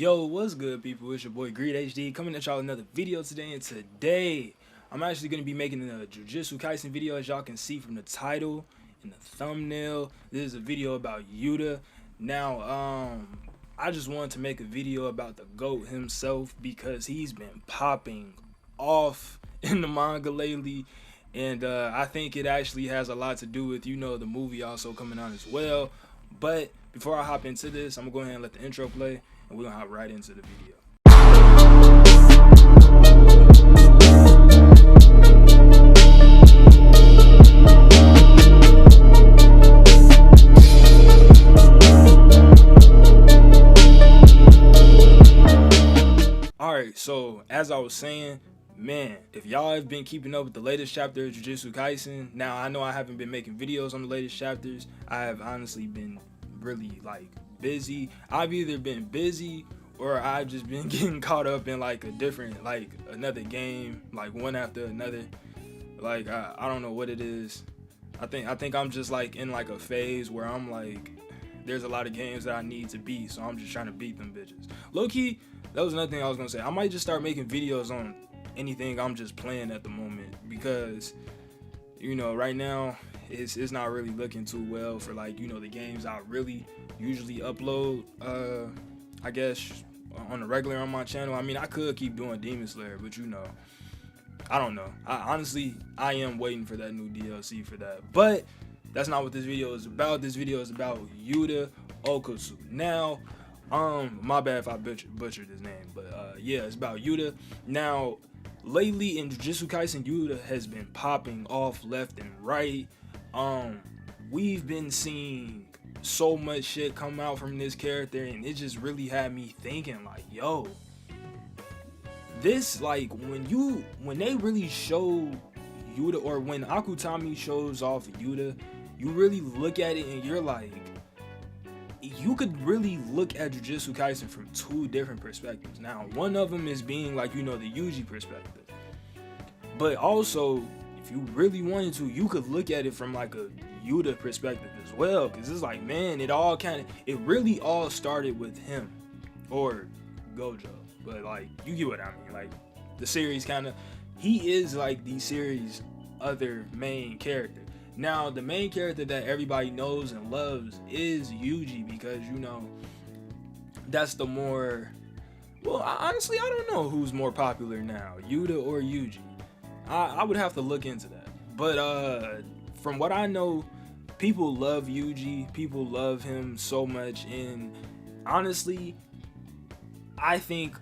Yo, what's good, people? It's your boy GreedHD coming at y'all with another video today. And today, I'm actually going to be making a Jujutsu Kaisen video, as y'all can see from the title and the thumbnail. This is a video about Yuta. Now, I just wanted to make a video about the GOAT himself because he's been popping off in the manga lately. And I think it actually has a lot to do with, the movie also coming out as well. But before I hop into this, I'm going to go ahead and let the intro play, and we're going to hop right into the video. Alright, so as I was saying, man, if y'all have been keeping up with the latest chapter of Jujutsu Kaisen, now I know I haven't been making videos on the latest chapters. I have honestly been really busy. I've either been busy or I've just been getting caught up in a different another game, one after another. I don't know what it is. I think I'm just in a phase where I'm there's a lot of games that I need to beat, so I'm just trying to beat them bitches. Low key, that was another thing I was gonna say. I might just start making videos on anything I'm just playing at the moment, because right now it's not really looking too well for the games I really usually upload I guess on the regular on my channel. I mean, I could keep doing Demon Slayer, but I don't know. I am waiting for that new DLC for that, but that's not what this video is about. This video is about Yuta Okkotsu. Now, my bad if I butchered his name, but yeah, it's about Yuta. Now, lately in Jujutsu Kaisen, Yuta has been popping off left and right. We've been seeing so much shit come out from this character, and it just really had me thinking yo, this when they really show Yuta, or when Akutami shows off Yuta, you really look at it and you're you could really look at Jujutsu Kaisen from two different perspectives. Now, one of them is being the Yuji perspective, but also if you really wanted to, you could look at it from a Yuta perspective as well, because it's man, it really all started with him, or Gojo, but you get what I mean. The series he is the series' other main character. Now, the main character that everybody knows and loves is Yuji, because that's the more, well, honestly, I don't know who's more popular now, Yuta or Yuji. I would have to look into that, but from what I know, people love Yuji. People love him so much, and honestly, I think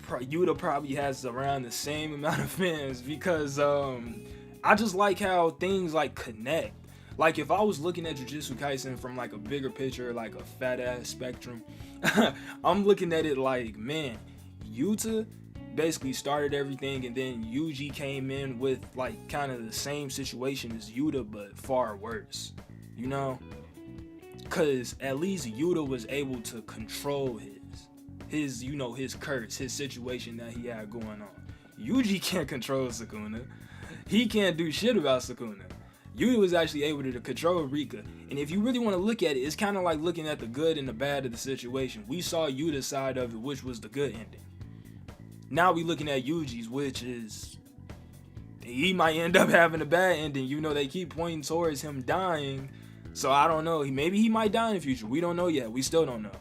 Yuta probably has around the same amount of fans, because I just like how things connect. If I was looking at Jujutsu Kaisen from a bigger picture, a fat ass spectrum, I'm looking at it man, Yuta basically started everything, and then Yuji came in with kind of the same situation as Yuta, but far worse, because at least Yuta was able to control his his curse, his situation that he had going on. Yuji can't control Sukuna. He can't do shit about Sukuna. Yuta was actually able to control Rika, and if you really want to look at it, it's kind of like looking at the good and the bad of the situation. We saw Yuta's side of it, which was the good ending. Now we looking at Yuji's, which is he might end up having a bad ending. They keep pointing towards him dying, so I don't know. Maybe he might die in the future. We don't know yet. We still don't know.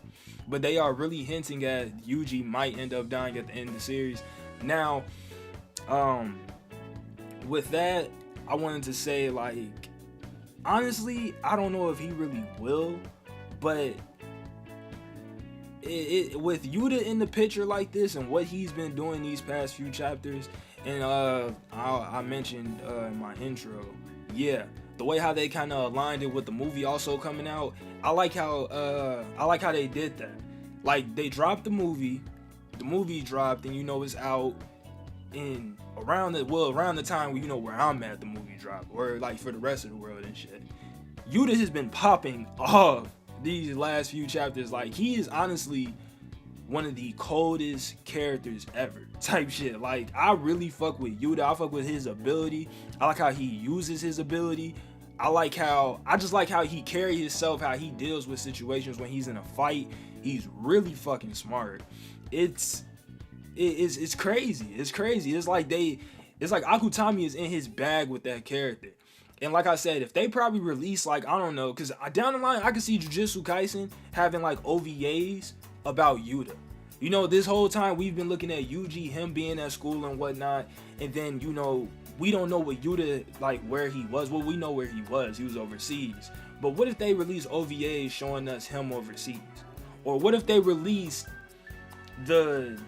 But they are really hinting at Yuji might end up dying at the end of the series. Now, with that, I wanted to say honestly, I don't know if he really will, but with Yuta in the picture like this and what he's been doing these past few chapters, and I mentioned in my intro, yeah, the way how they kind of aligned it with the movie also coming out, I like how they did that. They dropped the movie dropped, and it's out in around the time where I'm at, the movie drop, or for the rest of the world and shit. Yuta has been popping off these last few chapters. He is honestly one of the coldest characters ever type shit. I really fuck with Yuta. I fuck with his ability. I like how he uses his ability. I just like how he carries himself, how he deals with situations when he's in a fight. He's really fucking smart. It's crazy. It's crazy. It's like Akutami is in his bag with that character. And like I said, if they probably release, like, I don't know, because down the line, I could see Jujutsu Kaisen having, like, OVAs about Yuta. You know, this whole time we've been looking at Yuji, him being at school and whatnot, and then, you know, we don't know what Yuta, like, where he was. Well, we know where he was overseas. But what if they release OVAs showing us him overseas? Or what if they release the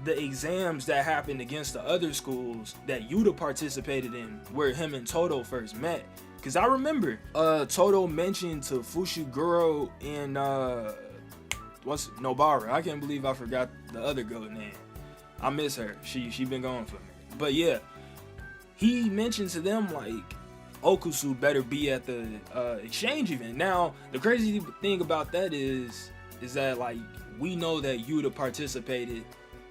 exams that happened against the other schools that Yuta participated in, where him and Todo first met? Because I remember Todo mentioned to Fushiguro and Nobara. I can't believe I forgot the other girl name. I miss her. She been gone for me. But yeah, he mentioned to them like Okkotsu better be at the exchange event. Now the crazy thing about that is that, like, we know that Yuta participated.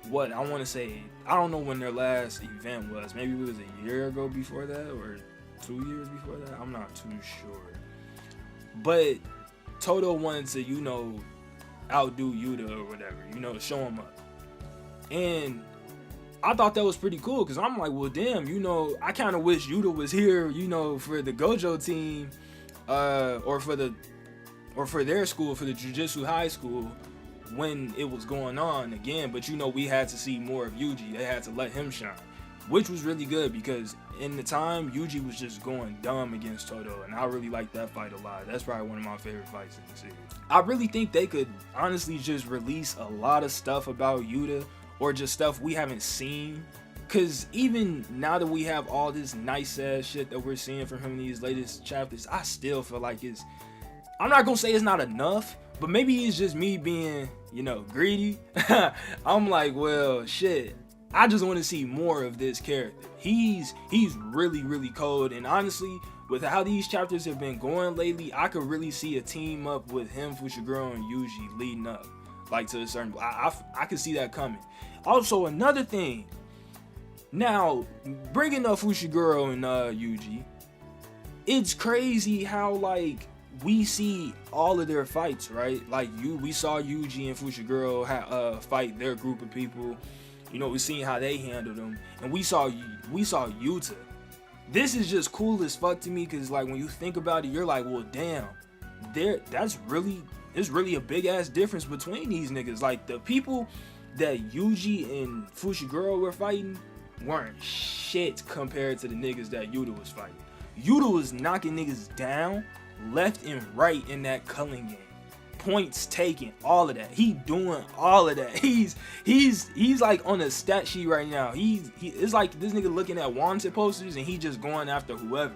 What I want to say, I don't know when their last event was. Maybe it was a year ago before that, or 2 years before that. I'm not too sure. But Todo wanted to, you know, outdo Yuta or whatever, you know, show him up. And I thought that was pretty cool, because I'm like, well, damn, you know, I kind of wish Yuta was here, you know, for the Gojo team, or for their school, for the Jujutsu High School, when it was going on again. But you know, we had to see more of Yuji. They had to let him shine, which was really good, because in the time Yuji was just going dumb against Todo, and I really like that fight a lot. That's probably one of my favorite fights in the series. I really think they could honestly just release a lot of stuff about Yuta, or just stuff we haven't seen, because even now that we have all this nice ass shit that we're seeing from him in these latest chapters, I still feel like I'm not gonna say it's not enough, but maybe it's just me being, you know, greedy. I'm like, well, shit, I just want to see more of this character. He's really, really cold, and honestly, with how these chapters have been going lately, I could really see a team up with him, Fushiguro, and Yuji leading up, like, to a certain. I could see that coming. Also, another thing. Now, bringing up Fushiguro and Yuji, it's crazy how, like, we see all of their fights, right? Like, we saw Yuji and Fushiguro fight their group of people. You know, we seen how they handled them, and we saw Yuta. This is just cool as fuck to me, because, like, when you think about it, you're like, well, damn, there's really a big ass difference between these niggas. Like, the people that Yuji and Fushiguro were fighting weren't shit compared to the niggas that Yuta was fighting. Yuta was knocking niggas down left and right in that culling game. Points taken, all of that. He doing all of that. He's like on a stat sheet right now. It's like this nigga looking at wanted posters and he just going after whoever.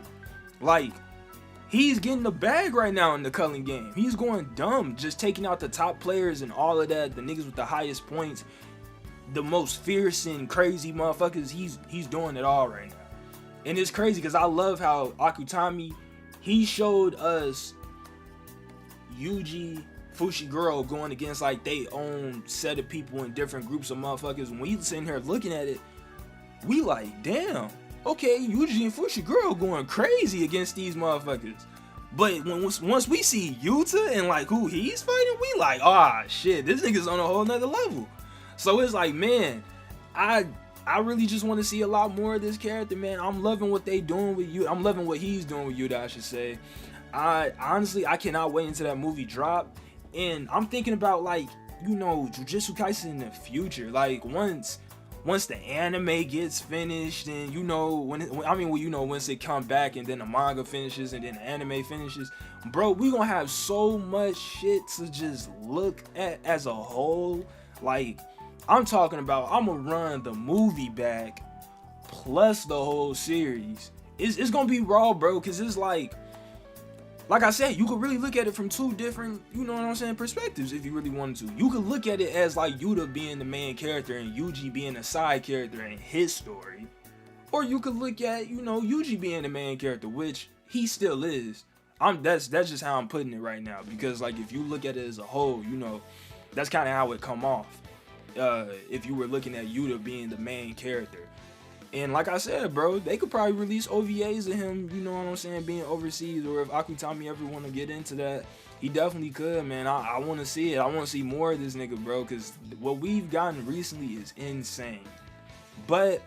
Like, he's getting the bag right now in the culling game. He's going dumb, just taking out the top players and all of that. The niggas with the highest points, the most fierce and crazy motherfuckers. He's doing it all right now. And it's crazy because I love how Akutami, he showed us Yuji, Fushiguro going against like they own set of people in different groups of motherfuckers. When we sitting here looking at it, we like, damn, okay, Yuji and Fushiguro going crazy against these motherfuckers. But once we see Yuta and like who he's fighting, we like, ah, shit, this nigga's on a whole nother level. So it's like, man, I really just want to see a lot more of this character, man. I'm loving what they doing with Yuta. I'm loving what he's doing with Yuta, I should say. I cannot wait until that movie drop. And I'm thinking about, like, you know, Jujutsu Kaisen in the future. Like, once the anime gets finished, and you know, once it come back and then the manga finishes and then the anime finishes, bro, we gonna have so much shit to just look at as a whole. Like, I'm talking about, I'm gonna run the movie back plus the whole series. It's gonna be raw, bro, because it's like I said, you could really look at it from two different, you know what I'm saying, perspectives if you really wanted to. You could look at it as like Yuta being the main character and Yuji being a side character in his story. Or you could look at, you know, Yuji being the main character, which he still is. That's just how I'm putting it right now, because like if you look at it as a whole, you know, that's kind of how it come off. If you were looking at Yuta being the main character. And like I said, bro, they could probably release OVAs of him, you know what I'm saying, being overseas, or if Akutami ever want to get into that, He definitely could, man. I want to see it. I want to see more of this nigga, bro, because what we've gotten recently is insane. But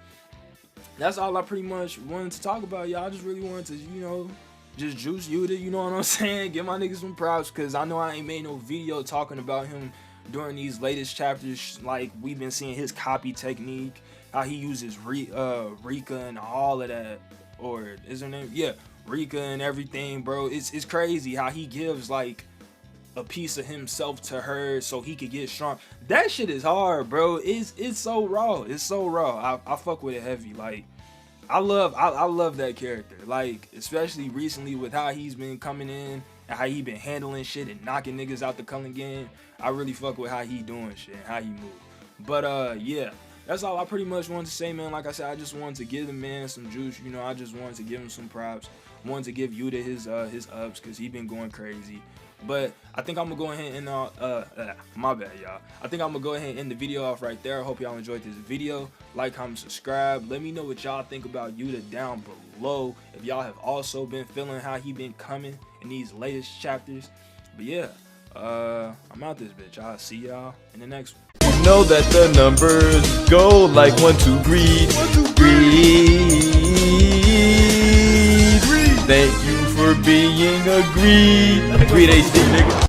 that's all I pretty much wanted to talk about, y'all. I just really wanted to, you know, just juice Yuta, you know what I'm saying? Give my niggas some props, because I know I ain't made no video talking about him during these latest chapters. Like, we've been seeing his copy technique, how he uses Rika and all of that. Or, is her name? Yeah, Rika and everything, bro. It's crazy how he gives, like, a piece of himself to her so he could get strong. That shit is hard, bro. It's so raw. It's so raw. I fuck with it heavy. Like, I love that character. Like, especially recently with how he's been coming in and how he been handling shit and knocking niggas out the Cullen game. I really fuck with how he doing shit and how he move. But yeah, that's all I pretty much wanted to say, man. Like I said, I just wanted to give the man some juice. You know, I just wanted to give him some props. Wanted to give Yuta his ups, because he been going crazy. But I think I'm gonna go ahead and my bad, y'all. I think I'm gonna go ahead and end the video off right there. I hope y'all enjoyed this video. Like, comment, subscribe. Let me know what y'all think about Yuta down below. If y'all have also been feeling how he been coming in these latest chapters. But yeah, I'm out this bitch. I'll see y'all in the next one. You know that the numbers go like 1, 2, greed. Thank you for being a GreedHD, nigga.